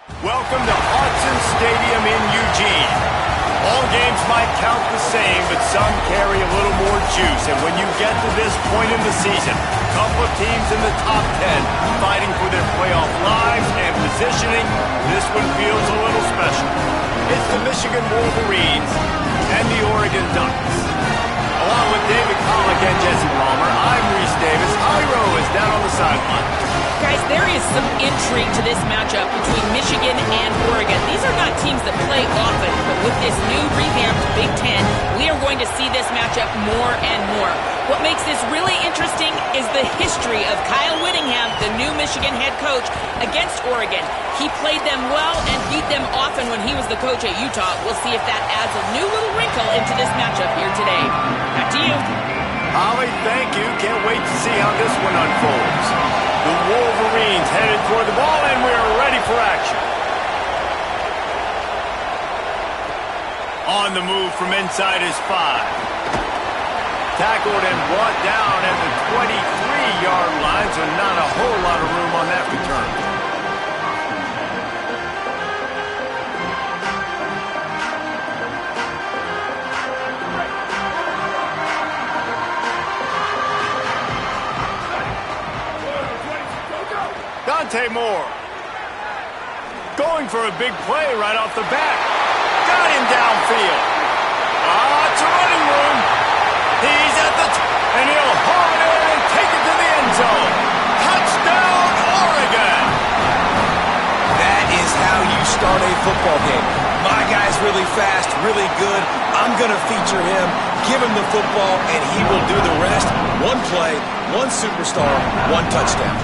Welcome to Autzen Stadium in Eugene. All games might count the same, but some carry a little more juice. And when you get to this point in the season, a couple of teams in the top 10 fighting for their playoff lives and positioning, this one feels a little special. It's the Michigan Wolverines and the Oregon Ducks. Along with David Pollack and Jesse Palmer, I'm Reese Davis. Iro is down on the sideline. Guys, there is some intrigue to this matchup between Michigan and Oregon. These are not teams that play often, but with this new revamped Big Ten, we are going to see this matchup more and more. What makes this really interesting is the history of Kyle Whittingham, the new Michigan head coach, against Oregon. He played them well and beat them often when he was the coach at Utah. We'll see if that adds a new little wrinkle into this matchup here today. Back to you. Holly, thank you. Can't wait to see how this one unfolds. The Wolverines headed toward the ball, and we're ready for action. On the move from inside his 5. Tackled and brought down at the 23-yard line, so not a whole lot of room on that return. Dante Moore going for a big play right off the bat. Got him downfield. It's a running room. He's at the and he'll haul it in and take it to the end zone. Touchdown, Oregon. That is how you start a football game. My guy's really fast, really good. I'm going to feature him, give him the football, and he will do the rest. One play, one superstar, one touchdown.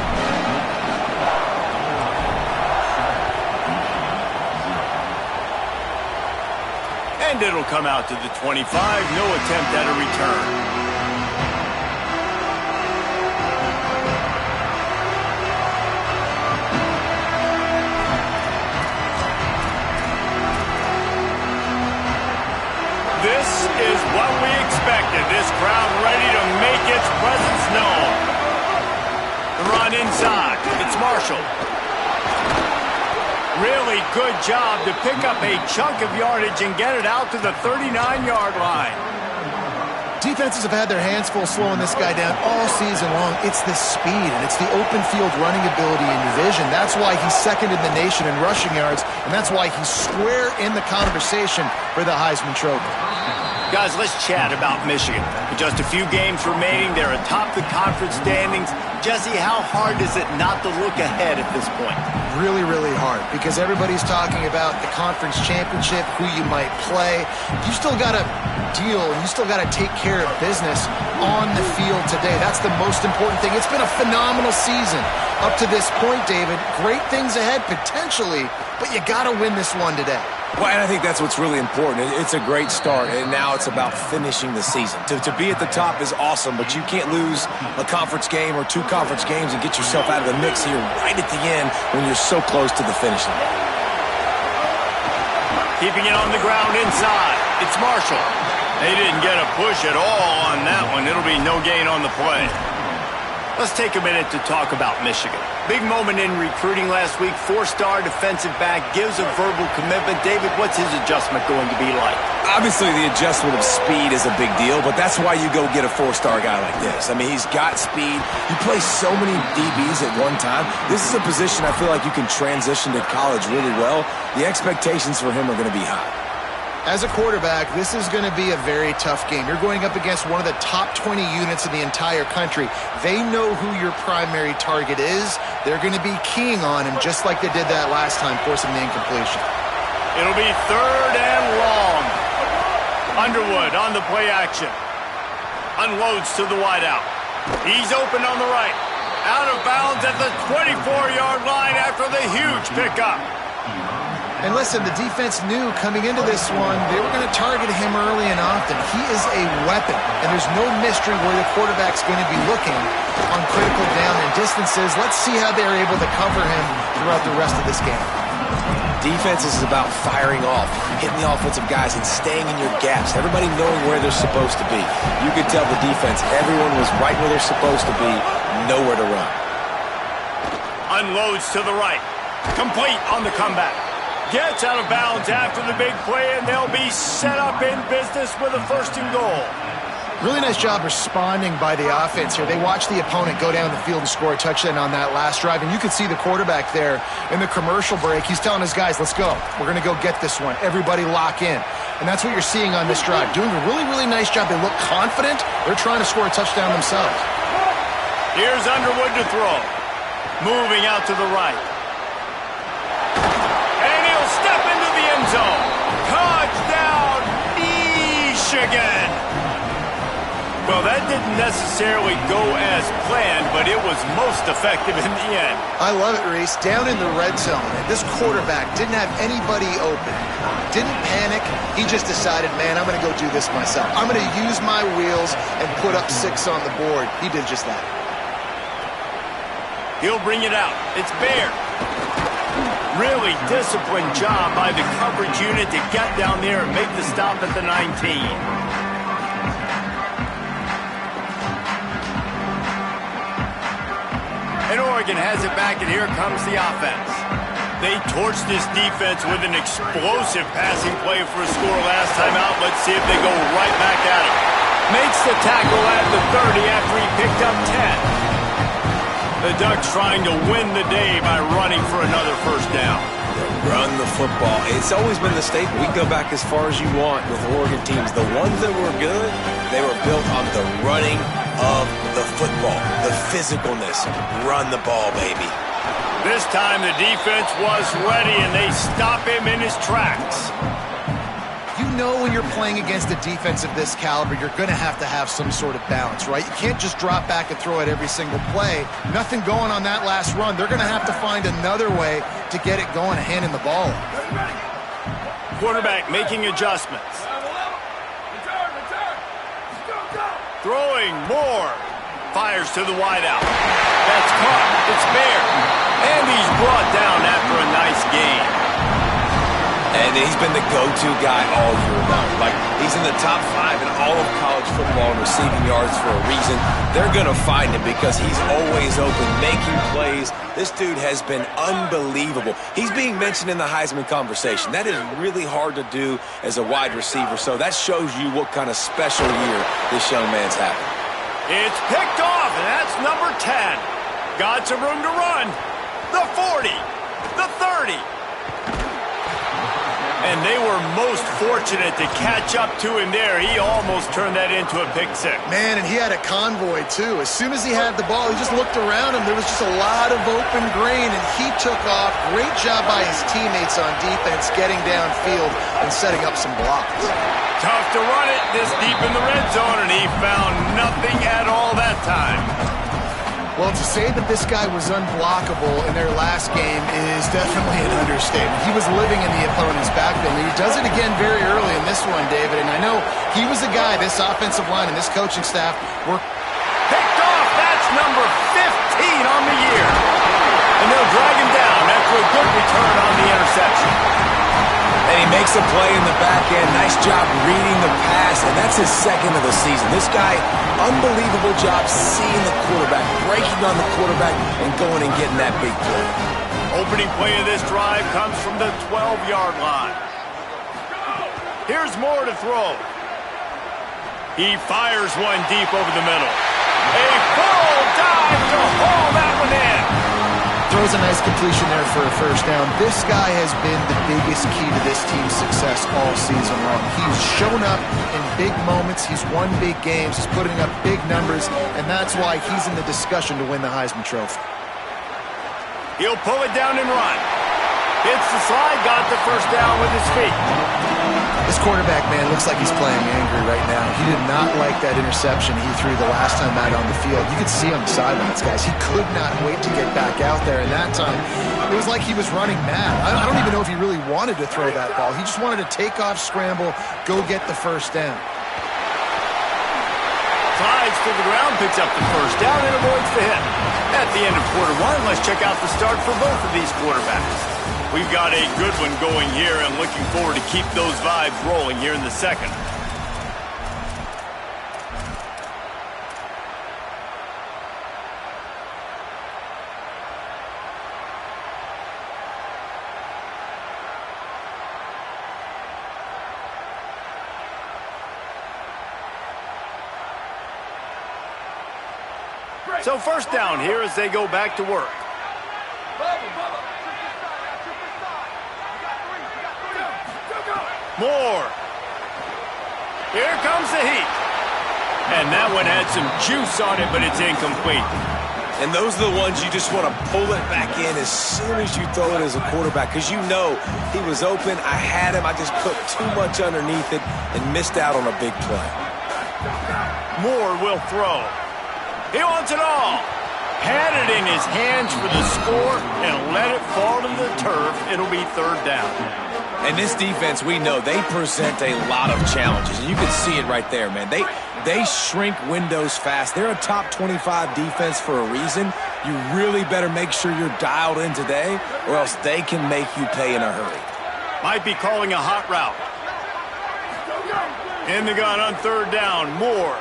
And it'll come out to the 25. No attempt at a return. This is what we expected. This crowd ready to make its presence known. The run inside. It's Marshall. Really good job to pick up a chunk of yardage and get it out to the 39-yard line. Defenses have had their hands full slowing this guy down all season long. It's the speed, and it's the open field running ability and vision. That's why he's second in the nation in rushing yards, and that's why he's square in the conversation for the Heisman Trophy. Guys, let's chat about Michigan. With just a few games remaining, they're atop the conference standings. Jesse, how hard is it not to look ahead at this point? Really, really hard, because everybody's talking about the conference championship, who you might play. You still got to deal, and you still got to take care of business on the field today. That's the most important thing. It's been a phenomenal season up to this point, David. Great things ahead, potentially, but you got to win this one today. Well, and I think that's what's really important. It's a great start, and now it's about finishing the season. To be at the top is awesome, but you can't lose a conference game or 2 conference games and get yourself out of the mix here right at the end when you're so close to the finish line. Keeping it on the ground inside. It's Marshall. They didn't get a push at all on that one. It'll be no gain on the play. Let's take a minute to talk about Michigan. Big moment in recruiting last week. 4-star defensive back gives a verbal commitment. David, what's his adjustment going to be like? Obviously, the adjustment of speed is a big deal, but that's why you go get a 4-star guy like this. I mean, he's got speed. He plays so many DBs at one time. This is a position I feel like you can transition to college really well. The expectations for him are going to be high. As a quarterback, this is going to be a very tough game. You're going up against one of the top 20 units in the entire country. They know who your primary target is. They're going to be keying on him just like they did that last time, forcing the incompletion. It'll be 3rd and long. Underwood on the play action. Unloads to the wideout. He's open on the right. Out of bounds at the 24-yard line after the huge pickup. And listen, the defense knew coming into this one, they were going to target him early and often. He is a weapon, and there's no mystery where the quarterback's going to be looking on critical down and distances. Let's see how they're able to cover him throughout the rest of this game. Defense is about firing off, hitting the offensive guys, and staying in your gaps. Everybody knowing where they're supposed to be. You could tell the defense, everyone was right where they're supposed to be, nowhere to run. Unloads to the right. Complete on the comeback. Gets out of bounds after the big play, and they'll be set up in business with a 1st and goal. Really nice job responding by the offense here. They watched the opponent go down the field and score a touchdown on that last drive, and you could see the quarterback there in the commercial break. He's telling his guys, let's go. We're going to go get this one. Everybody lock in. And that's what you're seeing on this drive. Doing a really, really nice job. They look confident. They're trying to score a touchdown themselves. Here's Underwood to throw. Moving out to the right. And he'll step into the end zone. Touchdown, Michigan. Well, that didn't necessarily go as planned, but it was most effective in the end. I love it, Reese. Down in the red zone, this quarterback didn't have anybody open. Didn't panic. He just decided, man, I'm going to go do this myself. I'm going to use my wheels and put up 6 on the board. He did just that. He'll bring it out. It's Baird. Really disciplined job by the coverage unit to get down there and make the stop at the 19. And Oregon has it back, and here comes the offense. They torched this defense with an explosive passing play for a score last time out. Let's see if they go right back at him. Makes the tackle at the 30 after he picked up 10. The Ducks trying to win the day by running for another 1st down. Run the football. It's always been the staple. We can go back as far as you want with Oregon teams. The ones that were good, they were built on the running of the football, the physicalness. Run the ball, baby. This time the defense was ready, and they stop him in his tracks. You know when you're playing against a defense of this caliber, you're going to have some sort of balance, right? You can't just drop back and throw it every single play. Nothing going on that last run. They're going to have to find another way to get it going and handing the ball. Quarterback making adjustments. Throwing more. Fires to the wideout. That's caught. It's Baird. And he's brought down after a nice game. And he's been the go-to guy all year long. Like, he's in the top 5 in all of college football in receiving yards for a reason. They're going to find him because he's always open, making plays. This dude has been unbelievable. He's being mentioned in the Heisman conversation. That is really hard to do as a wide receiver, so that shows you what kind of special year this young man's having. It's picked off, and that's number 10. Got some room to run. The 40, the 30. And they were most fortunate to catch up to him there. He almost turned that into a pick 6. Man, and he had a convoy, too. As soon as he had the ball, he just looked around him. There was just a lot of open grain, and he took off. Great job by his teammates on defense, getting downfield and setting up some blocks. Tough to run it this deep in the red zone, and he found nothing at all that time. Well, to say that this guy was unblockable in their last game is definitely an understatement. He was living in the opponent's backfield, and he does it again very early in this one, David. And I know he was a guy, this offensive line and this coaching staff were picked off. That's number 15 on the year. And they'll drag him down after a good return on the interception. And he makes a play in the back end. Nice job reading the pass, and that's his 2nd of the season. This guy, unbelievable job seeing the quarterback, breaking on the quarterback, and going and getting that big play. Opening play of this drive comes from the 12-yard line. Here's Moore to throw. He fires one deep over the middle. A full dive to haul that one in. Throws a nice completion there for a 1st down. This guy has been the biggest key to this team's success all season long. He's shown up in big moments. He's won big games. He's putting up big numbers, and that's why he's in the discussion to win the Heisman Trophy. He'll pull it down and run. Hits the slide, got the 1st down with his feet. This quarterback, man, looks like he's playing angry right now. He did not like that interception he threw the last time out on the field. You could see on the sidelines, guys. He could not wait to get back out there, and that time, it was like he was running mad. I don't even know if he really wanted to throw that ball. He just wanted to take off, scramble, go get the 1st down. Slides to the ground, picks up the 1st down, and avoids the hit. At the end of quarter 1, let's check out the start for both of these quarterbacks. We've got a good one going here, and looking forward to keep those vibes rolling here in the 2nd. So first down here as they go back to work. Moore. Here comes the heat. And that one had some juice on it, but it's incomplete. And those are the ones you just want to pull it back in as soon as you throw it as a quarterback, because you know he was open, I had him, I just put too much underneath it and missed out on a big play. Moore will throw. He wants it all. Had it in his hands for the score and let it fall to the turf. It'll be third down. And this defense, we know, they present a lot of challenges. And you can see it right there, man. They shrink windows fast. They're a top 25 defense for a reason. You really better make sure you're dialed in today, or else they can make you pay in a hurry. Might be calling a hot route. In the gun on third down, Moore.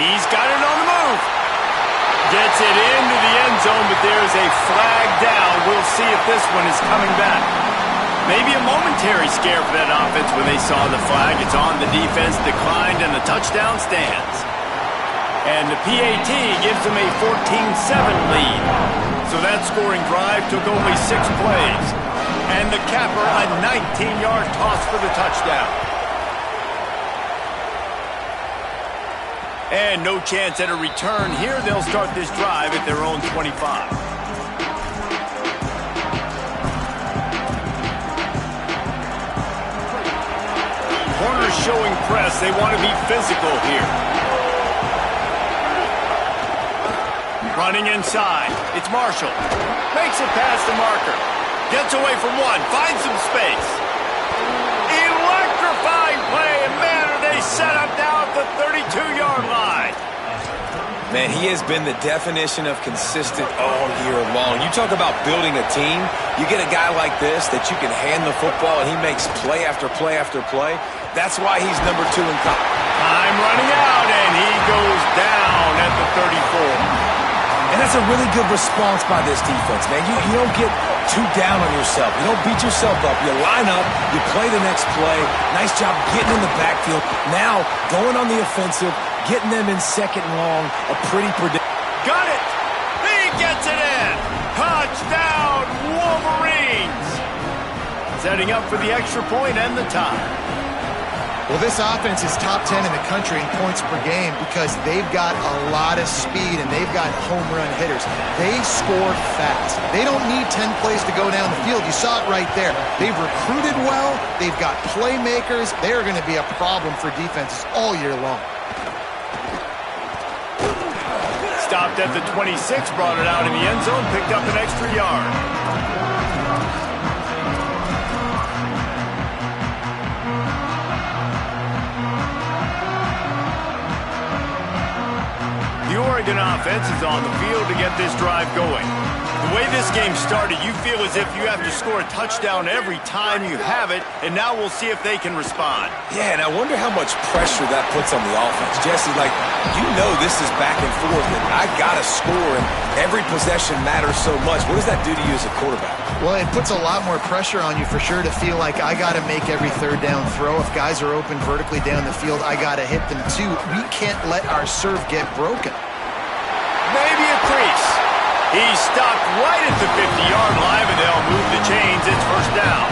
He's got it on the move. Gets it into the end zone, but there's a flag down. We'll see if this one is coming back. Maybe a momentary scare for that offense when they saw the flag. It's on, the defense declined, and the touchdown stands. And the PAT gives them a 14-7 lead. So that scoring drive took only 6 plays. And the capper, a 19-yard toss for the touchdown. And no chance at a return here. They'll start this drive at their own 25. Corners showing press. They want to be physical here. Running inside. It's Marshall. Makes it past the marker. Gets away from one. Finds some space. Electrifying play. And man, are they set up now at the 32-yard line. Man, he has been the definition of consistent all year long. You talk about building a team. You get a guy like this that you can hand the football and he makes play after play after play. That's why he's number 2 in college. Time running out, and he goes down at the 34. And that's a really good response by this defense, man. You don't get too down on yourself. You don't beat yourself up. You line up, you play the next play. Nice job getting in the backfield. Now, going on the offensive, getting them in second and long, a pretty predictable. Got it! He gets it in! Touchdown, Wolverines! Setting up for the extra point and the tie. Well, this offense is top 10 in the country in points per game because they've got a lot of speed and they've got home run hitters. They score fast. They don't need 10 plays to go down the field. You saw it right there. They've recruited well. They've got playmakers. They're going to be a problem for defenses all year long. Stopped at the 26, brought it out in the end zone, picked up an extra yard. The Oregon offense is on the field to get this drive going. The way this game started, you feel as if you have to score a touchdown every time you have it, and now we'll see if they can respond. Yeah, and I wonder how much pressure that puts on the offense. Jesse, like, you know this is back and forth, and I got to score, and every possession matters so much. What does that do to you as a quarterback? Well, it puts a lot more pressure on you for sure to feel like I got to make every third down throw. If guys are open vertically down the field, I got to hit them too. We can't let our serve get broken. Maybe a crease. He's stopped right at the 50-yard line, and they'll move the chains. It's first down.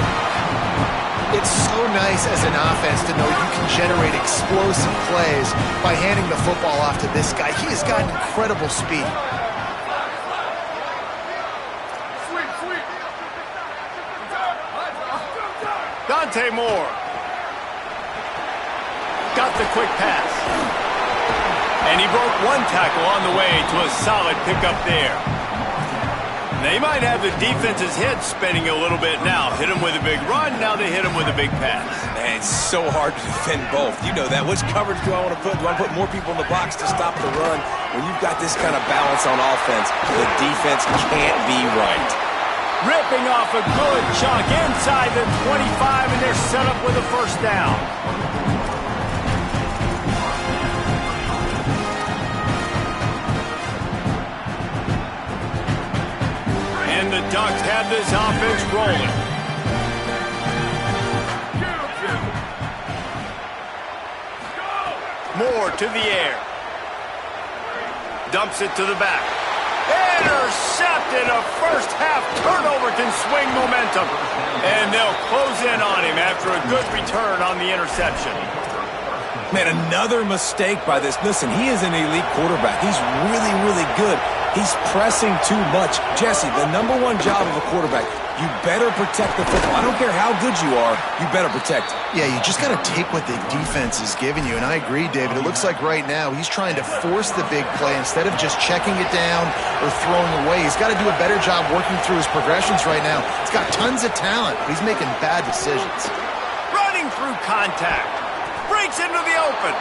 It's so nice as an offense to know you can generate explosive plays by handing the football off to this guy. He has got incredible speed. Dante Moore. Got the quick pass. And he broke one tackle on the way to a solid pickup there. They might have the defense's head spinning a little bit now. Hit him with a big run, now they hit him with a big pass. Man, it's so hard to defend both. You know that. Which coverage do I want to put? Do I put more people in the box to stop the run? When you've got this kind of balance on offense, the defense can't be right. Ripping off a good chunk inside the 25, and they're set up with a first down. And the Ducks have this offense rolling. Moore to the air. dumps it to the back. Intercepted. A first-half turnover can swing momentum. And they'll close in on him after a good return on the interception. Man, another mistake by this. Listen, he is an elite quarterback. He's really, really good. He's pressing too much. Jesse, the number one job of a quarterback, you better protect the football. I don't care how good you are, you better protect it. Yeah, you just got to take what the defense is giving you, and I agree, David. It looks like right now he's trying to force the big play instead of just checking it down or throwing away. He's got to do a better job working through his progressions right now. He's got tons of talent, but he's making bad decisions. Running through contact. Breaks into the open.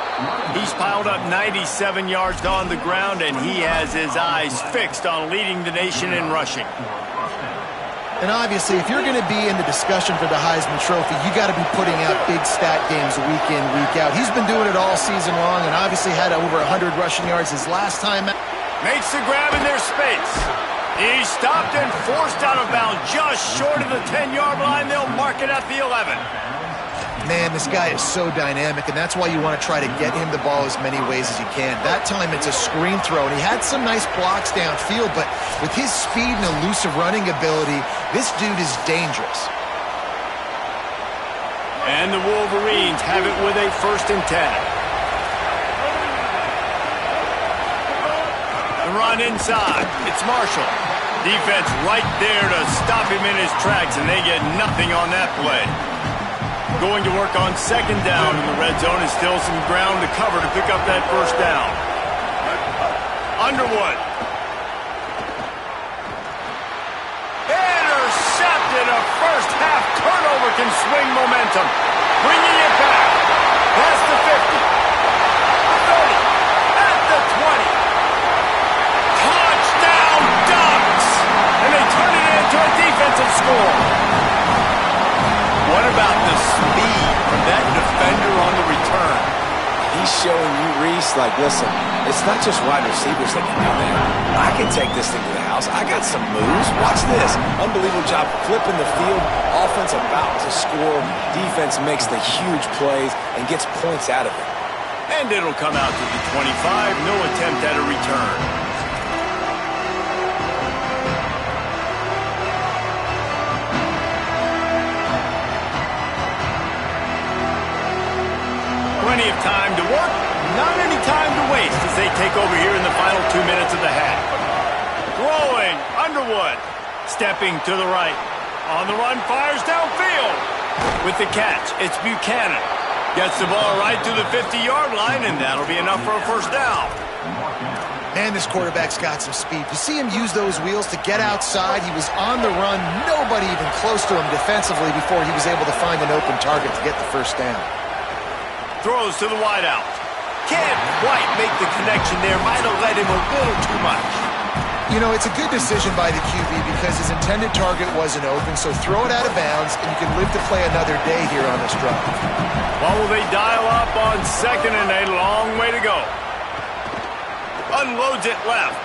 He's piled up 97 yards on the ground, and he has his eyes fixed on leading the nation in rushing. And obviously, if you're going to be in the discussion for the Heisman Trophy, you got to be putting out big stat games week in, week out. He's been doing it all season long and obviously had over 100 rushing yards his last time out. Makes the grab in their space. He's stopped and forced out of bounds just short of the 10-yard line. They'll mark it at the 11. Man, this guy is so dynamic, and that's why you want to try to get him the ball as many ways as you can. That time, it's a screen throw, and he had some nice blocks downfield, but with his speed and elusive running ability, this dude is dangerous. And the Wolverines have it with a 1st and 10. The run inside. It's Marshall. Defense right there to stop him in his tracks, and they get nothing on that play. Going to work on 2nd down in the red zone and still some ground to cover to pick up that 1st down. Underwood. Intercepted. A first-half turnover can swing momentum. Bringing it back. Past the 50. 30. At the 20. Touchdown Ducks! And they turn it into a defensive score. What about the speed from that defender on the return? He's showing you, Reese, like, listen, it's not just wide receivers that can do that. I can take this thing to the house. I got some moves. Watch this. Unbelievable job flipping the field. Offense about to score. Defense makes the huge plays and gets points out of it. And it'll come out to the 25. No attempt at a return. Plenty of time to work, not any time to waste as they take over here in the final 2 minutes of the half. Throwing, Underwood, stepping to the right. On the run, fires downfield. With the catch, it's Buchanan. Gets the ball right to the 50-yard line, and that'll be enough for a 1st down. Man, this quarterback's got some speed. You see him use those wheels to get outside. He was on the run, nobody even close to him defensively before he was able to find an open target to get the 1st down. Throws to the wideout. Can't quite make the connection there. Might have led him a little too much. You know, it's a good decision by the QB because his intended target wasn't open, so throw it out of bounds, and you can live to play another day here on this drive. What will they dial up on 2nd and a long way to go? Unloads it left.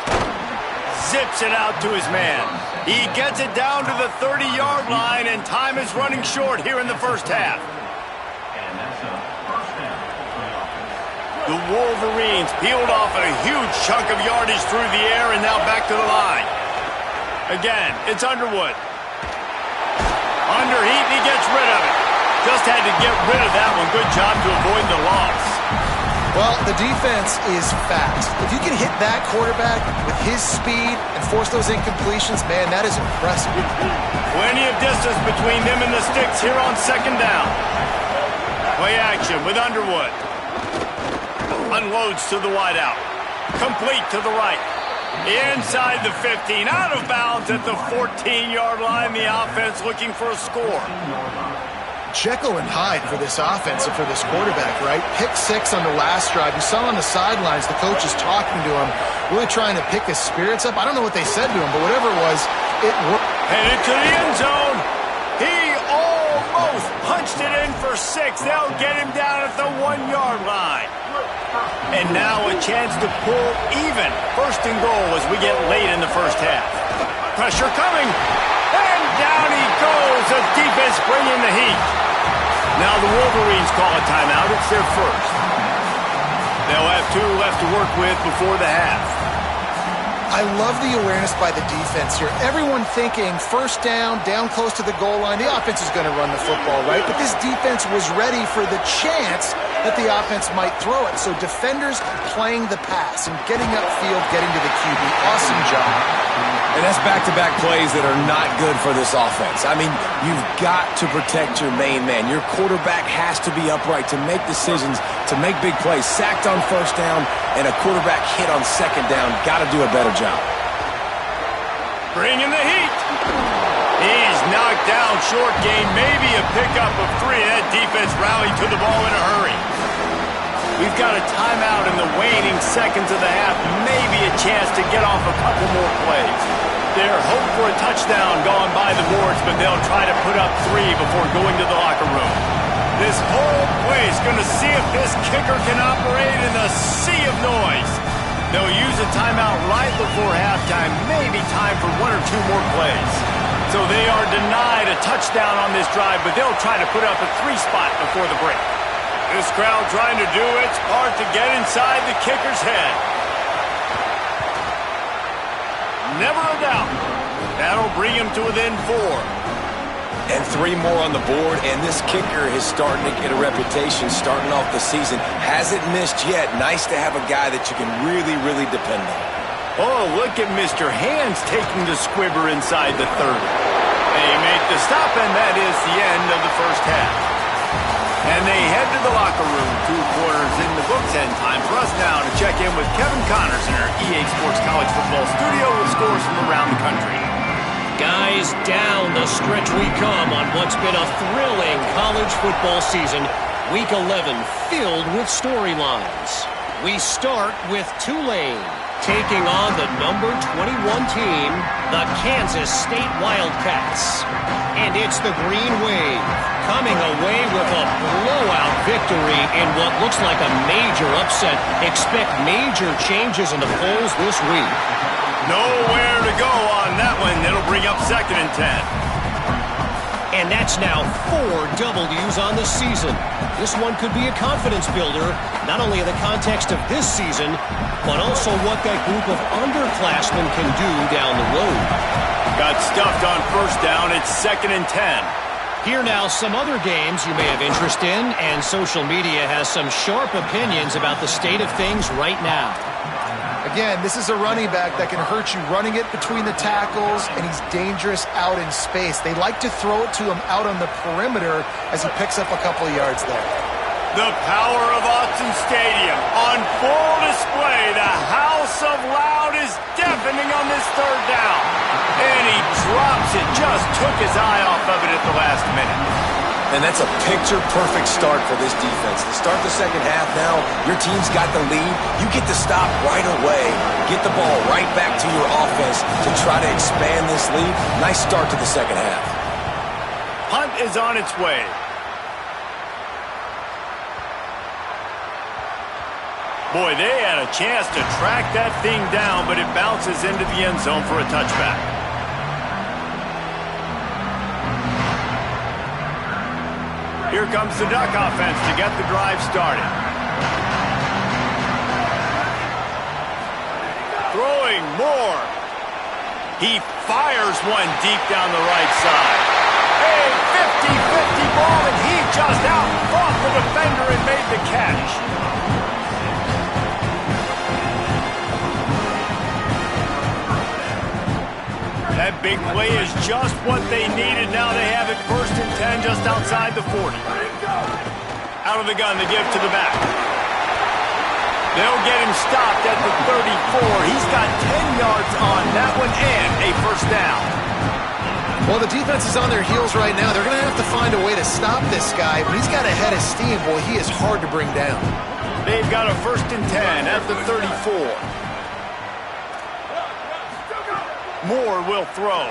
Zips it out to his man. He gets it down to the 30-yard line, and time is running short here in the 1st half. The Wolverines peeled off a huge chunk of yardage through the air and now back to the line. Again, it's Underwood. Under heat, he gets rid of it. Just had to get rid of that one. Good job to avoid the loss. Well, the defense is fast. If you can hit that quarterback with his speed and force those incompletions, man, that is impressive. Plenty of distance between them and the sticks here on 2nd down. Play action with Underwood. Unloads to the wideout. Complete to the right. Inside the 15. Out of bounds at the 14-yard line. The offense looking for a score. Jekyll and Hyde for this offense and for this quarterback, right? Pick 6 on the last drive. You saw on the sidelines the coach is talking to him, really trying to pick his spirits up. I don't know what they said to him, but whatever it was, it worked. Headed to the end zone. He almost punched it in for 6. They'll get him down at the 1-yard line. And now a chance to pull even. 1st and goal as we get late in the 1st half. Pressure coming. And down he goes. The defense bringing the heat. Now the Wolverines call a timeout. It's their 1st. They'll have 2 left to work with before the half. I love the awareness by the defense here. Everyone thinking first down, down close to the goal line, the offense is going to run the football, right? But this defense was ready for the chance that the offense might throw it. So defenders playing the pass and getting upfield, getting to the QB. Awesome job. And that's back-to-back plays that are not good for this offense. I mean, you've got to protect your main man. Your quarterback has to be upright to make decisions, to make big plays. Sacked on first down and a quarterback hit on second down. Got to do a better job. Bringing the heat. He's knocked down, short gain, maybe a pickup of 3. That defense rallied to the ball in a hurry. We've got a timeout in the waning seconds of the half, maybe a chance to get off a couple more plays. Their hope for a touchdown gone by the boards, but they'll try to put up 3 before going to the locker room. This whole place going to see if this kicker can operate in a sea of noise. They'll use a timeout right before halftime, maybe time for 1 or 2 more plays. So they are denied a touchdown on this drive, but they'll try to put up a 3 spot before the break. This crowd trying to do its part to get inside the kicker's head. Never a doubt. That'll bring him to within 4. And 3 more on the board, and this kicker is starting to get a reputation starting off the season. Hasn't missed yet. Nice to have a guy that you can really, really depend on. Oh, look at Mr. Hands taking the squibber inside the 30. They make the stop, and that is the end of the first half. And they head to the locker room. 2 quarters in the books, and time for us now to check in with Kevin Connors in our EA Sports College Football studio with scores from around the country. Guys, down the stretch we come on what's been a thrilling college football season. Week 11 filled with storylines. We start with Tulane taking on the number 21 team, the Kansas State Wildcats. And it's the Green Wave coming away with a blowout victory in what looks like a major upset. Expect major changes in the polls this week. Nowhere to go on that one. It'll bring up 2nd and 10. And that's now 4 W's on the season. This one could be a confidence builder, not only in the context of this season, but also what that group of underclassmen can do down the road. Got stuffed on first down. It's 2nd and 10. Here now some other games you may have interest in, and social media has some sharp opinions about the state of things right now. Again, this is a running back that can hurt you running it between the tackles, and he's dangerous out in space. They like to throw it to him out on the perimeter as he picks up a couple of yards there. The power of Autzen Stadium on full display. The house of loud is deafening on this 3rd down. And he drops it, just took his eye off of it at the last minute. And that's a picture-perfect start for this defense. To start the second half now, your team's got the lead. You get to stop right away, get the ball right back to your offense to try to expand this lead. Nice start to the second half. Punt is on its way. Boy, they had a chance to track that thing down, but it bounces into the end zone for a touchback. Here comes the Duck offense to get the drive started. Throwing Moore. He fires one deep down the right side. A 50-50 ball, and he just out-fought the defender and made the catch. That big play is just what they needed. Now they have it 1st and 10 just outside the 40. Out of the gun, they give to the back. They'll get him stopped at the 34. He's got 10 yards on that one and a 1st down. Well, the defense is on their heels right now. They're going to have to find a way to stop this guy, but he's got a head of steam. Boy, he is hard to bring down. They've got a 1st and 10 at the 34. Moore will throw.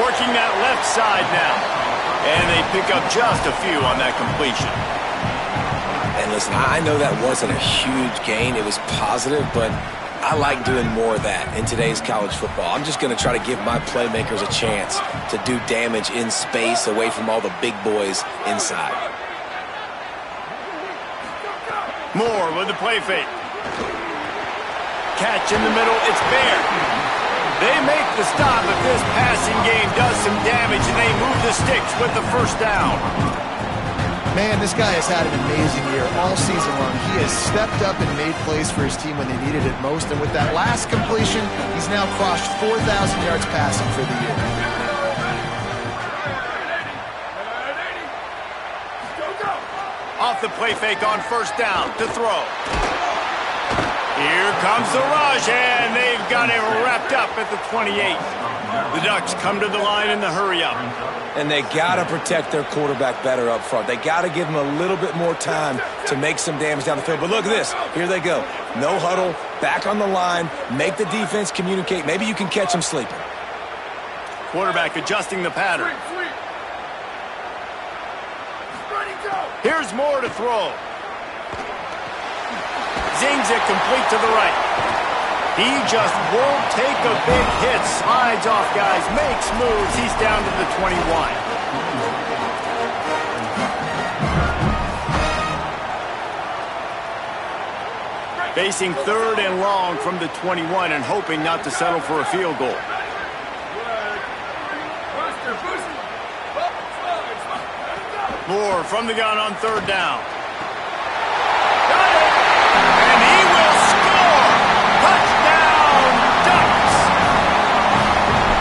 Working that left side now. And they pick up just a few on that completion. And listen, I know that wasn't a huge gain. It was positive, but I like doing more of that in today's college football. I'm just going to try to give my playmakers a chance to do damage in space away from all the big boys inside. Moore with the play fake. catch in the middle. It's Baird. They make the stop, but this passing game does some damage, and they move the sticks with the first down. Man, this guy has had an amazing year all season long. He has stepped up and made plays for his team when they needed it most, and with that last completion, he's now crossed 4,000 yards passing for the year. Off the play fake on first down to throw. Here comes the rush, and they've got it wrapped up at the 28. The Ducks come to the line in the hurry-up. And they got to protect their quarterback better up front. They got to give him a little bit more time to make some damage down the field. But look at this. Here they go. No huddle, back on the line, make the defense communicate. Maybe you can catch them sleeping. Quarterback adjusting the pattern. Here's Moore to throw. Zings it complete to the right. He just won't take a big hit. Slides off guys, makes moves. He's down to the 21. Facing third and long from the 21 and hoping not to settle for a field goal. Moore from the gun on third down. Got it! And he will score! Touchdown, Ducks!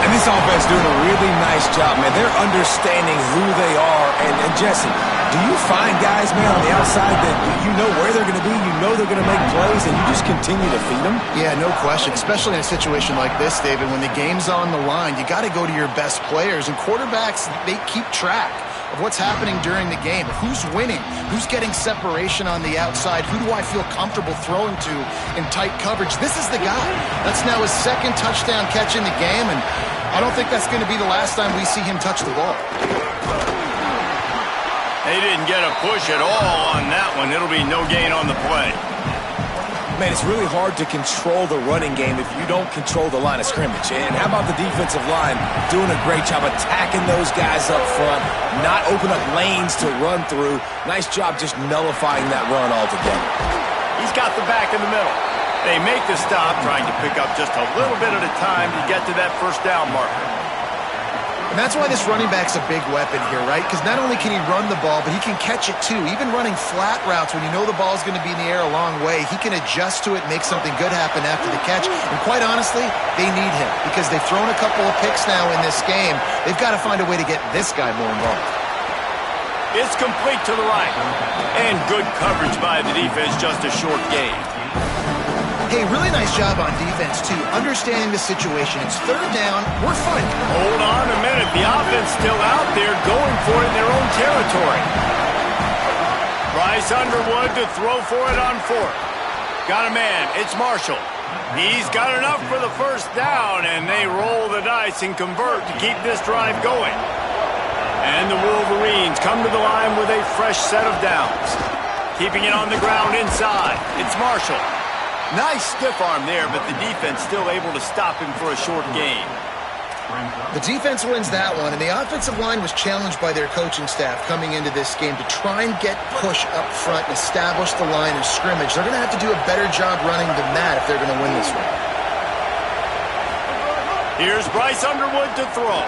And this offense doing a really nice job, man. They're understanding who they are. And Jesse, do you find guys, man, on the outside that you know where they're going to be, you know they're going to make plays, and you just continue to feed them? Yeah, no question, especially in a situation like this, David. When the game's on the line, you got to go to your best players. And quarterbacks, they keep track of what's happening during the game, who's winning, who's getting separation on the outside, who do I feel comfortable throwing to in tight coverage. This is the guy. That's now his second touchdown catch in the game, and I don't think that's going to be the last time we see him touch the ball. They didn't get a push at all on that one. It'll be no gain on the play. Man, it's really hard to control the running game if you don't control the line of scrimmage. And how about the defensive line doing a great job attacking those guys up front, not open up lanes to run through. Nice job just nullifying that run altogether. He's got the back in the middle. They make the stop, trying to pick up just a little bit at a time to get to that first down marker. And that's why this running back's a big weapon here, right? Because not only can he run the ball, but he can catch it too. Even running flat routes when you know the ball's going to be in the air a long way, he can adjust to it, make something good happen after the catch. And quite honestly, they need him because they've thrown a couple of picks now in this game. They've got to find a way to get this guy more involved. It's complete to the right. And good coverage by the defense, just a short gain. Hey, really nice job on defense, too, understanding the situation. It's third down. We're fine. Hold on a minute. The offense still out there going for it in their own territory. Bryce Underwood to throw for it on fourth. Got a man. It's Marshall. He's got enough for the first down, and they roll the dice and convert to keep this drive going. And the Wolverines come to the line with a fresh set of downs. Keeping it on the ground inside. It's Marshall. Nice stiff arm there, but the defense still able to stop him for a short gain. The defense wins that one, and the offensive line was challenged by their coaching staff coming into this game to try and get push up front and establish the line of scrimmage. They're going to have to do a better job running than that if they're going to win this one. Here's Bryce Underwood to throw.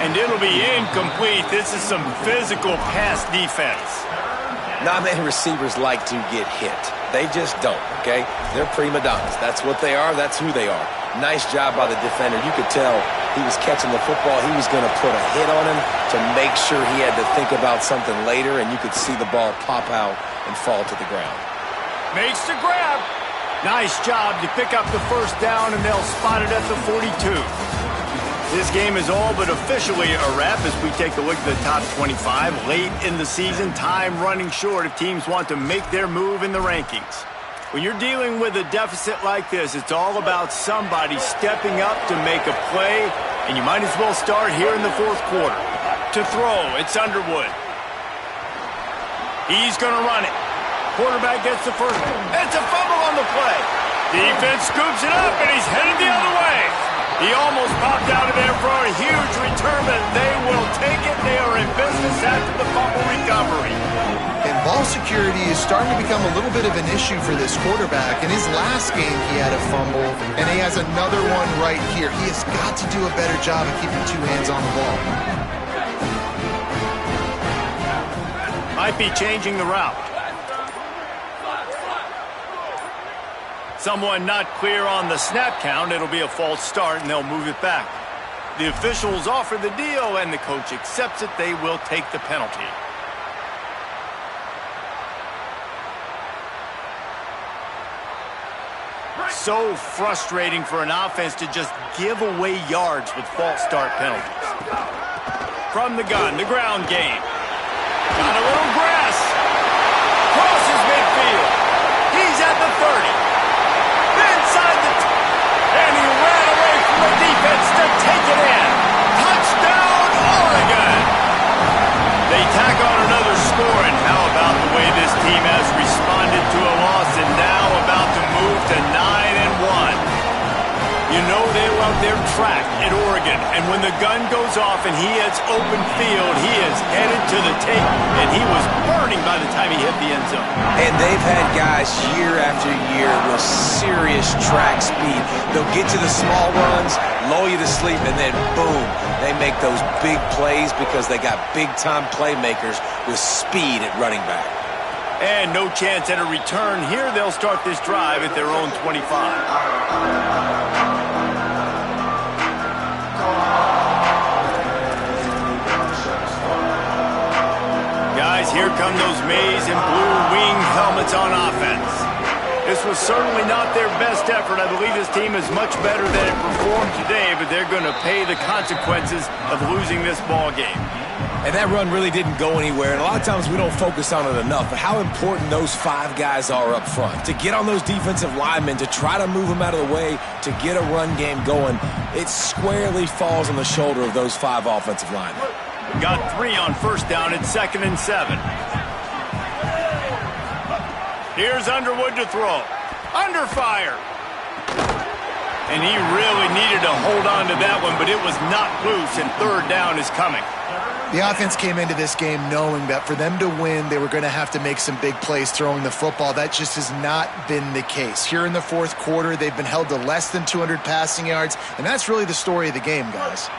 And it'll be incomplete. This is some physical pass defense. Not many receivers like to get hit. They just don't, okay? They're prima donnas. That's what they are. That's who they are. Nice job by the defender. You could tell he was catching the football. He was going to put a hit on him to make sure he had to think about something later, and you could see the ball pop out and fall to the ground. Makes the grab. Nice job to pick up the first down, and they'll spot it at the 42. This game is all but officially a wrap as we take a look at the top 25 late in the season. Time running short if teams want to make their move in the rankings. When you're dealing with a deficit like this, it's all about somebody stepping up to make a play, and you might as well start here in the fourth quarter. To throw, it's Underwood. He's going to run it. Quarterback gets the first. It's a fumble on the play. Defense scoops it up, and he's headed the other way. He almost popped out of there for a huge return, but they will take it. They are in business after the fumble recovery. And ball security is starting to become a little bit of an issue for this quarterback. In his last game, he had a fumble, and he has another one right here. He has got to do a better job of keeping two hands on the ball. Might be changing the route. Someone not clear on the snap count. It'll be a false start, and they'll move it back. The officials offer the deal, and the coach accepts it. They will take the penalty. So frustrating for an offense to just give away yards with false start penalties. From the gun, the ground game. Got a little grass. Crosses midfield. He's at the 30. Inside the... And he ran away from the defense to take it in. Touchdown, Oregon! They tack on another score, and how about the way this team has responded to a loss and now about to move to 9-1. You know they love their track at Oregon, and when the gun goes off and he hits open field, he is headed to the tape, and he was burning by the time he hit the end zone. And they've had guys year after year with serious track speed. They'll get to the small runs, lull you to sleep, and then boom, they make those big plays because they got big-time playmakers with speed at running back. And no chance at a return here. They'll start this drive at their own 25. Guys, here come those maize and blue winged helmets on offense. This was certainly not their best effort. I believe this team is much better than it performed today, but they're going to pay the consequences of losing this ball game. And that run really didn't go anywhere, and a lot of times we don't focus on it enough, but how important those five guys are up front. To get on those defensive linemen, to try to move them out of the way, to get a run game going, it squarely falls on the shoulder of those five offensive linemen. Got 3 on first down at 2nd and 7. Here's Underwood to throw. Under fire. And he really needed to hold on to that one, but it was not loose, and 3rd down is coming. The offense came into this game knowing that for them to win, they were going to have to make some big plays throwing the football. That just has not been the case. Here in the fourth quarter, they've been held to less than 200 passing yards, and that's really the story of the game, guys.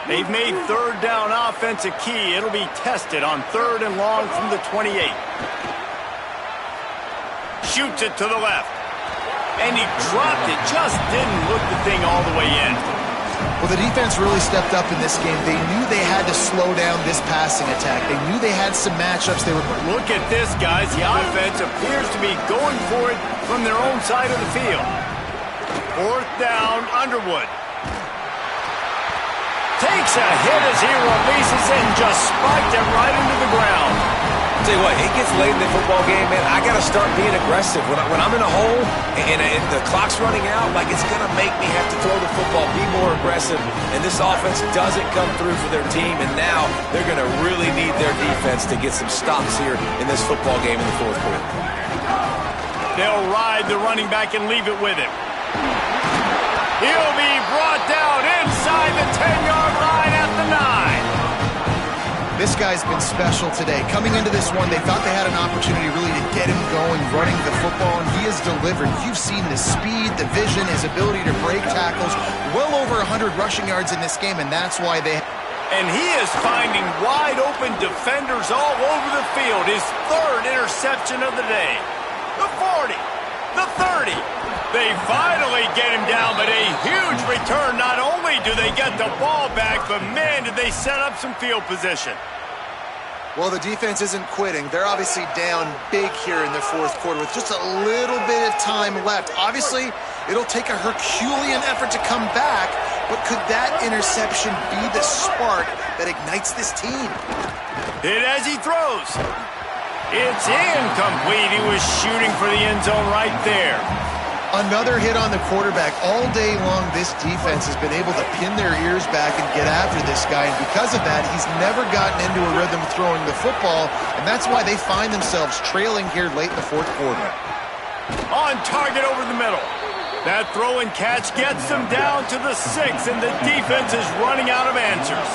They've made 3rd down offense a key. It'll be tested on 3rd and long from the 28. Shoots it to the left. And he dropped it. Just didn't look the thing all the way in. Well, the defense really stepped up in this game. They knew they had to slow down this passing attack. They knew they had some matchups. Look at this, guys. The offense appears to be going for it from their own side of the field. 4th down, Underwood. Takes a hit as he releases it and just spiked it right into the ground. I'll tell you what, it gets late in the football game, man. I got to start being aggressive. When I'm in a hole and the clock's running out, like, it's going to make me have to throw the football, be more aggressive. And this offense doesn't come through for their team, and now they're going to really need their defense to get some stops here in this football game in the fourth quarter. They'll ride the running back and leave it with him. He'll be brought down inside the 10-yard line at the 9. This guy's been special today. Coming into this one, they thought they had an opportunity really to get him going, running the football, and he has delivered. You've seen the speed, the vision, his ability to break tackles. Well over 100 rushing yards in this game, and that's why they... And he is finding wide-open defenders all over the field. His 3rd interception of the day. The 40, the 30. They finally get him down, but a huge return. Not only do they get the ball back, but man, did they set up some field position. Well, the defense isn't quitting. They're obviously down big here in the fourth quarter with just a little bit of time left. Obviously, it'll take a Herculean effort to come back, but could that interception be the spark that ignites this team? Hit as he throws. It's incomplete. He was shooting for the end zone right there. Another hit on the quarterback. All day long, this defense has been able to pin their ears back and get after this guy, and because of that, he's never gotten into a rhythm throwing the football, and that's why they find themselves trailing here late in the fourth quarter. On target over the middle. That throw and catch gets them down to the 6, and the defense is running out of answers.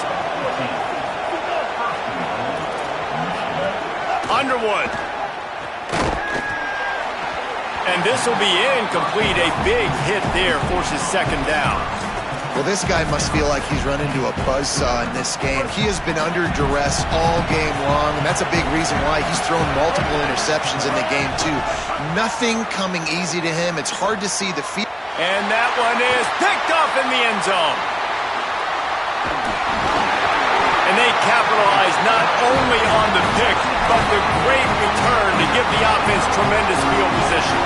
Underwood And this will be incomplete. A big hit there forces second down. Well, this guy must feel like he's run into a buzzsaw in this game. He has been under duress all game long, and that's a big reason why he's thrown multiple interceptions in the game, too. Nothing coming easy to him. It's hard to see the field. And that one is picked off in the end zone. And they capitalize not only on the pick, but the great return to give the offense tremendous field position.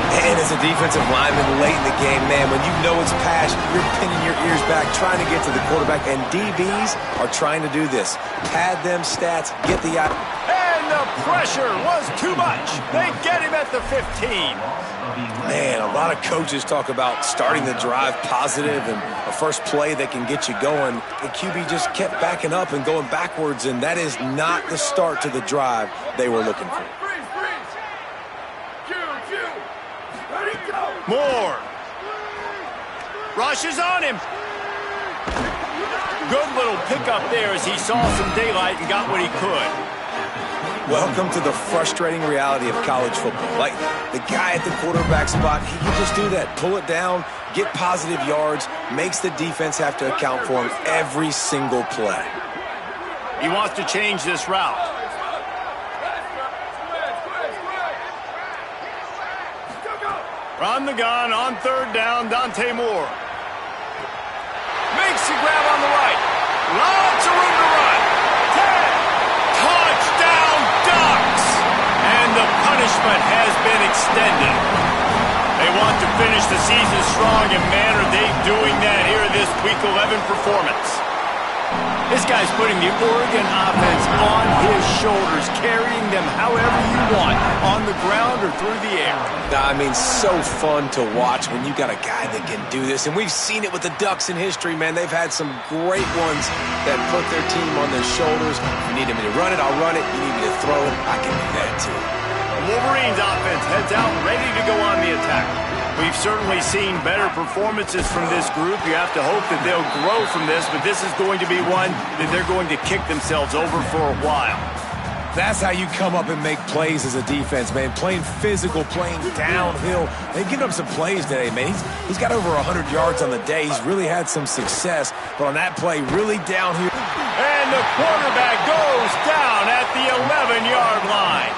And as a defensive lineman late in the game, man, when you know it's pass, you're pinning your ears back, trying to get to the quarterback. And DBs are trying to do this. Pad them stats, get the... And the pressure was too much. They get him at the 15. Man, a lot of coaches talk about starting the drive positive and a first play that can get you going. The QB just kept backing up and going backwards, and that is not the start to the drive they were looking for. Moore rushes on him. Good little pickup there as he saw some daylight and got what he could. Welcome to the frustrating reality of college football. Like, the guy at the quarterback spot, he can just do that. Pull it down, get positive yards, makes the defense have to account for him every single play. He wants to change this route. Run the gun on third down, Dante Moore. Makes the grab on the right. Lots of room to run. 10. Touchdown, Ducks! And the punishment has been extended. They want to finish the season strong, and man, are they doing that here in this Week 11 performance. This guy's putting the Oregon offense on his shoulders, carrying them however you want, on the ground or through the air. I mean, so fun to watch when you got a guy that can do this. And we've seen it with the Ducks in history, man. They've had some great ones that put their team on their shoulders. If you need me to run it, I'll run it. You need me to throw it, I can do that too. The Wolverines offense heads out ready to go on the attack. We've certainly seen better performances from this group. You have to hope that they'll grow from this, but this is going to be one that they're going to kick themselves over for a while. That's how you come up and make plays as a defense, man. Playing physical, playing downhill. They've given him some plays today, man. He's got over 100 yards on the day. He's really had some success, but on that play, really downhill. And the quarterback goes down at the 11-yard line.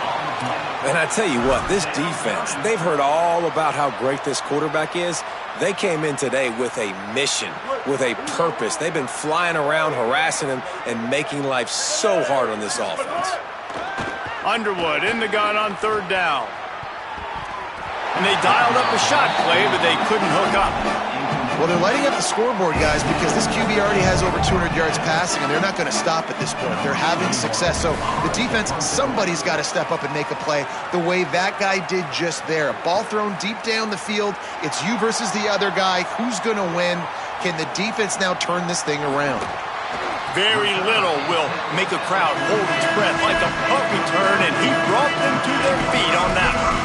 And I tell you what, this defense, they've heard all about how great this quarterback is. They came in today with a mission, with a purpose. They've been flying around, harassing him, and making life so hard on this offense. Underwood in the gun on third down. And they dialed up a shot play, but they couldn't hook up. Well, they're lighting up the scoreboard, guys, because this QB already has over 200 yards passing, and they're not going to stop at this point. They're having success. So the defense, somebody's got to step up and make a play the way that guy did just there. A ball thrown deep down the field. It's you versus the other guy. Who's going to win? Can the defense now turn this thing around? Very little will make a crowd hold its breath like a punt return, and he brought them to their feet on that one.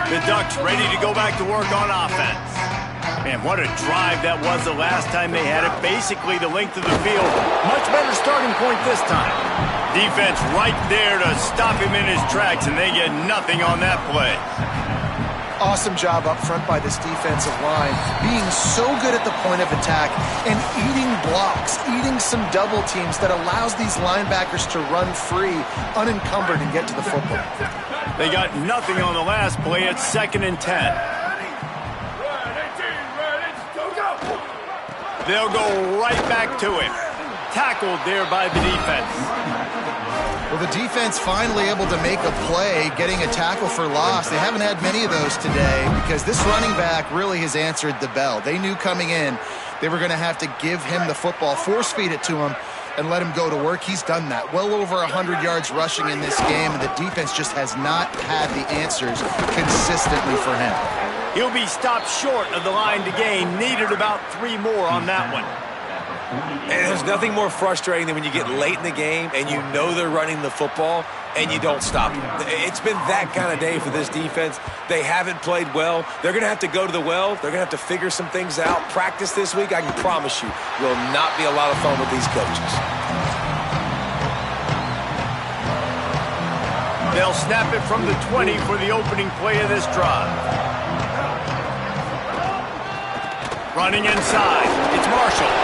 The Ducks ready to go back to work on offense. Man, what a drive that was the last time they had it. Basically the length of the field. Much better starting point this time. Defense right there to stop him in his tracks, and they get nothing on that play. Awesome job up front by this defensive line, being so good at the point of attack and eating blocks, eating some double teams that allows these linebackers to run free, unencumbered, and get to the football. They got nothing on the last play. It's 2nd and 10. They'll go right back to him. Tackled there by the defense. Well, the defense finally able to make a play, getting a tackle for loss. They haven't had many of those today because this running back really has answered the bell. They knew coming in they were going to have to give him the football, force feed it to him, and let him go to work. He's done that. Well over 100 yards rushing in this game, and the defense just has not had the answers consistently for him. He'll be stopped short of the line to gain. Needed about 3 more on that one. And there's nothing more frustrating than when you get late in the game and you know they're running the football and you don't stop them. It's been that kind of day for this defense. They haven't played well. They're going to have to go to the well. They're going to have to figure some things out. Practice this week, I can promise you, will not be a lot of fun with these coaches. They'll snap it from the 20 for the opening play of this drive. Running inside. It's Marshall.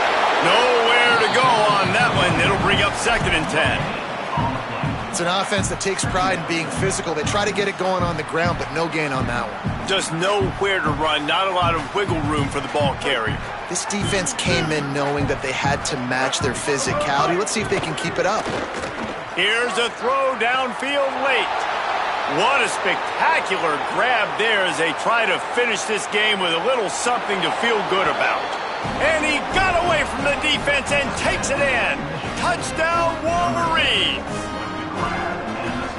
Nowhere to go on that one. It'll bring up 2nd and 10. It's an offense that takes pride in being physical. They try to get it going on the ground, but no gain on that one. Just nowhere to run. Not a lot of wiggle room for the ball carrier. This defense came in knowing that they had to match their physicality. Let's see if they can keep it up. Here's a throw downfield late. What a spectacular grab there as they try to finish this game with a little something to feel good about. And he got away from the defense and takes it in. Touchdown, Wolverines!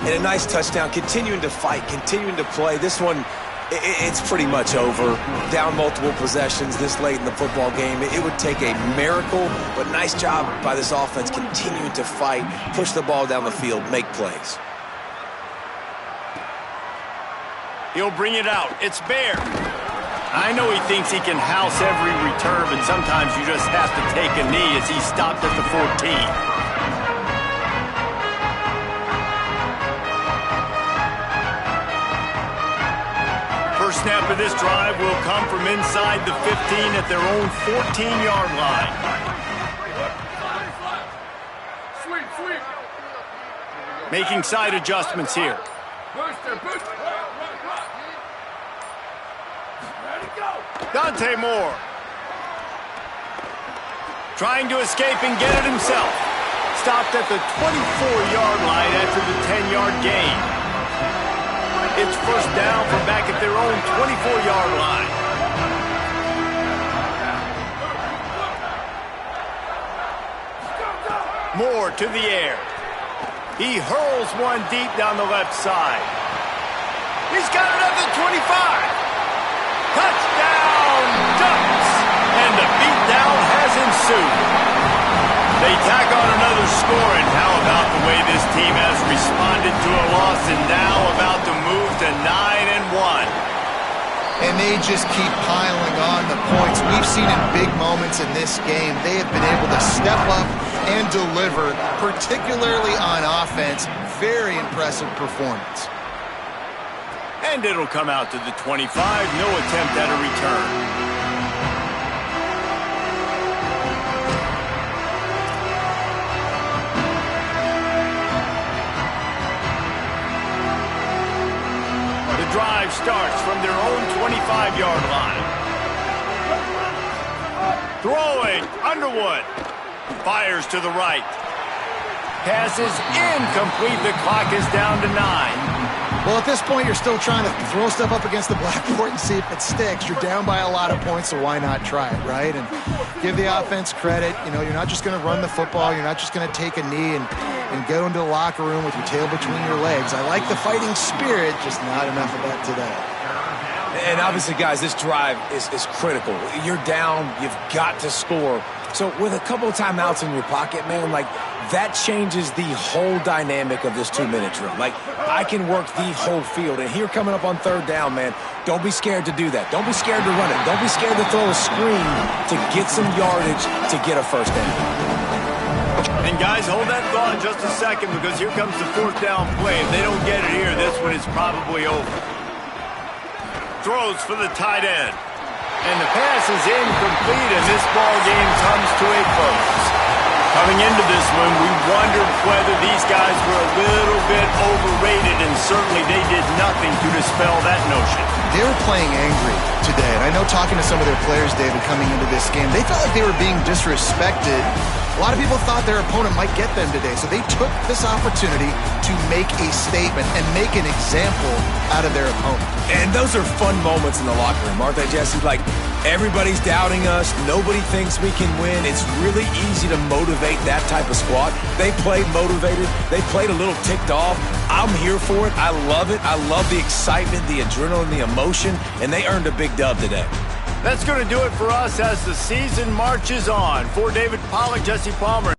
And a nice touchdown, continuing to fight, continuing to play. This one, it's pretty much over. Down multiple possessions this late in the football game. It would take a miracle, but nice job by this offense continuing to fight, push the ball down the field, make plays. He'll bring it out. It's Bear. I know he thinks he can house every return, but sometimes you just have to take a knee as he stopped at the 14. First snap of this drive will come from inside the 15 at their own 14-yard line. Making side adjustments here. Dante Moore. Trying to escape and get it himself. Stopped at the 24-yard line after the 10-yard gain. It's first down from back at their own 24-yard line. Moore to the air. He hurls one deep down the left side. He's got it at the 25. Touchdown, Ducks! And the beatdown has ensued. They tack on another score, and how about the way this team has responded to a loss and now about to move to 9-1. And they just keep piling on the points. We've seen in big moments in this game, they have been able to step up and deliver, particularly on offense. Very impressive performance. And it'll come out to the 25. No attempt at a return. The drive starts from their own 25-yard line. Throwing, Underwood. Fires to the right. Pass is incomplete. The clock is down to 9. Well, at this point, you're still trying to throw stuff up against the blackboard and see if it sticks. You're down by a lot of points, so why not try it, right? And give the offense credit. You know, you're not just going to run the football. You're not just going to take a knee and go into the locker room with your tail between your legs. I like the fighting spirit, just not enough of that today. And obviously, guys, this drive is critical. You're down. You've got to score. So with a couple of timeouts in your pocket, man, like, that changes the whole dynamic of this 2-minute drill. Like, I can work the whole field. And here coming up on 3rd down, man, don't be scared to do that. Don't be scared to run it. Don't be scared to throw a screen to get some yardage to get a first down. And guys, hold that thought just a second, because here comes the 4th down play. If they don't get it here, this one is probably over. Throws for the tight end. And the pass is incomplete, and this ball game comes to a close. Coming into this one, we wondered whether these guys were a little bit overrated, and certainly they did nothing to dispel that notion. They were playing angry today, and I know talking to some of their players, David, coming into this game, they felt like they were being disrespected. A lot of people thought their opponent might get them today, so they took this opportunity to make a statement and make an example out of their opponent. And those are fun moments in the locker room, aren't they, Jesse? Like, everybody's doubting us. Nobody thinks we can win. It's really easy to motivate that type of squad. They played motivated. They played a little ticked off. I'm here for it. I love it. I love the excitement, the adrenaline, the emotion, and they earned a big dub today. That's going to do it for us as the season marches on. For David Pollack, Jesse Palmer.